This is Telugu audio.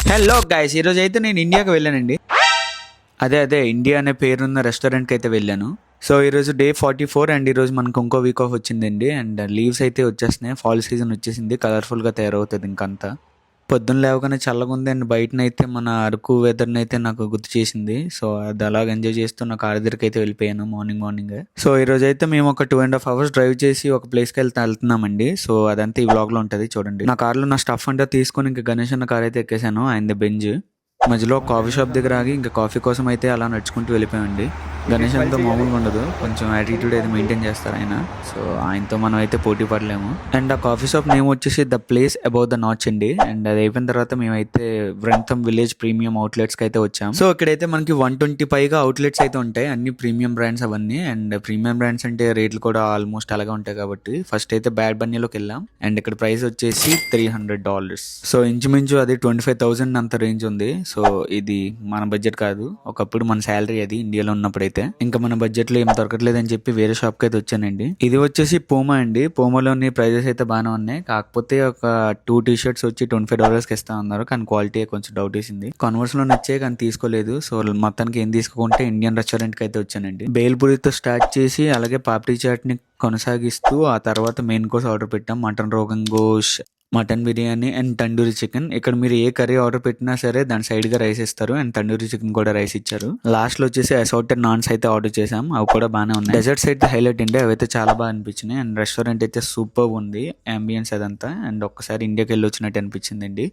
హలో గైస్, ఈరోజు అయితే నేను ఇండియాకి వెళ్ళానండి. అదే ఇండియా అనే పేరున్న రెస్టారెంట్కి అయితే వెళ్ళాను. సో ఈరోజు డే 44 అండ్ ఈరోజు మనకు ఇంకో వీక్ ఆఫ్ వచ్చిందండి. అండ్ లీవ్స్ అయితే వచ్చేస్తున్నాయి. ఫాల్ సీజన్ వచ్చేసింది. కలర్ఫుల్గా తయారవుతుంది ఇంకంతా. పొద్దున్న లేవగానే చల్లగా ఉంది అండ్ బయటనైతే మన అరకు వెదర్ని అయితే నాకు గుర్తు చేసింది. సో అది అలాగ ఎంజాయ్ చేస్తూ నా కార్ దగ్గరికి అయితే వెళ్ళిపోయాను మార్నింగ్. సో ఈ రోజు అయితే మేము ఒక 2.5 hours డ్రైవ్ చేసి ఒక ప్లేస్కి వెళ్తున్నామండి. సో అదంతా ఈ వ్లాగ్లో ఉంటుంది చూడండి. నా కార్లో నా స్టఫ్ అంతా తీసుకొని ఇంకా గణేష్ అన్న కార్ అయితే ఎక్కేసాను. ఆయన బెంజ్ మధ్యలో కాఫీ షాప్ దగ్గర ఆగి ఇంకా కాఫీ కోసం అయితే అలా నడుచుకుంటూ వెళ్ళిపోయామండి. గణేష్ అంతా మామూలుగా ఉండదు, కొంచెం యాటిట్యూడ్ అయితే మెయింటైన్ చేస్తారు ఆయన. సో ఆయనతో మనం అయితే పోటీ పడలేము. అండ్ ఆ కాఫీ షాప్ నేమ్ వచ్చేసి the place about the notch అండి. అండ్ అది అయిపోయిన తర్వాత మేమైతే వ్రంథం విలేజ్ ప్రీమియం అవుట్లెట్స్కి అయితే వచ్చాం. సో ఇక్కడైతే మనకి 120 పైగా అవుట్లెట్స్ అయితే ఉంటాయి, అన్ని ప్రీమియం బ్రాండ్స్ అవన్నీ. అండ్ ప్రీమియం బ్రాండ్స్ అంటే రేట్లు కూడా ఆల్మోస్ట్ అలాగే ఉంటాయి కాబట్టి ఫస్ట్ అయితే బ్యాడ్ బన్నీలోకి వెళ్ళాం. అండ్ ఇక్కడ ప్రైస్ వచ్చేసి $300. సో ఇంచుమించు అది 25,000 అంత రేంజ్ ఉంది. సో ఇది మన బడ్జెట్ కాదు, ఒకప్పుడు మన శాలరీ అది ఇండియాలో ఉన్నప్పుడైతే. ఇంకా మన బడ్జెట్ లో ఏం దొరకట్లేదని చెప్పి వేరే షాప్ కి అయితే వచ్చానండి. ఇది వచ్చేసి పూమా అండి. పూమాలోని ప్రైజెస్ అయితే బాగానే ఉన్నాయి, కాకపోతే ఒక 2 t-shirts వచ్చి $25 కి ఇస్తా ఉన్నారు. కానీ క్వాలిటీ కొంచెం డౌట్ వేసింది. కన్వర్స్ లో నచ్చే కానీ తీసుకోలేదు. సో మొత్తానికి ఏం తీసుకుంటే ఇండియన్ రెస్టారెంట్ కి అయితే వచ్చానండి. బేల్పూరితో స్టార్ట్ చేసి అలాగే పాపడీ చాట్ ని కొనసాగిస్తూ ఆ తర్వాత మెయిన్ కోర్స్ ఆర్డర్ పెట్టాం. Mutton rogan josh, mutton biryani and tandoori chicken. ఇక్కడ మీరు ఏ కర్రీ ఆర్డర్ పెట్టినా సరే దాని సైడ్ గా రైస్ ఇస్తారు. అండ్ తండూరి చికెన్ కూడా రైస్ ఇచ్చారు. లాస్ట్ లో వచ్చేసి అసౌటెడ్ నాన్స్ అయితే ఆర్డర్ చేసాం, అవి కూడా బాగానే ఉన్నాయి. డెజర్ట్స్ అయితే హైలైట్ అండి, అవి అయితే చాలా బాగా అనిపించినాయి. అండ్ రెస్టారెంట్ అయితే సూపర్ ఉంది, అంబియన్స్ అదంతా. అండ్ ఒక్కసారి ఇండియాకి వెళ్ళి వచ్చినట్టు అనిపించిందండి.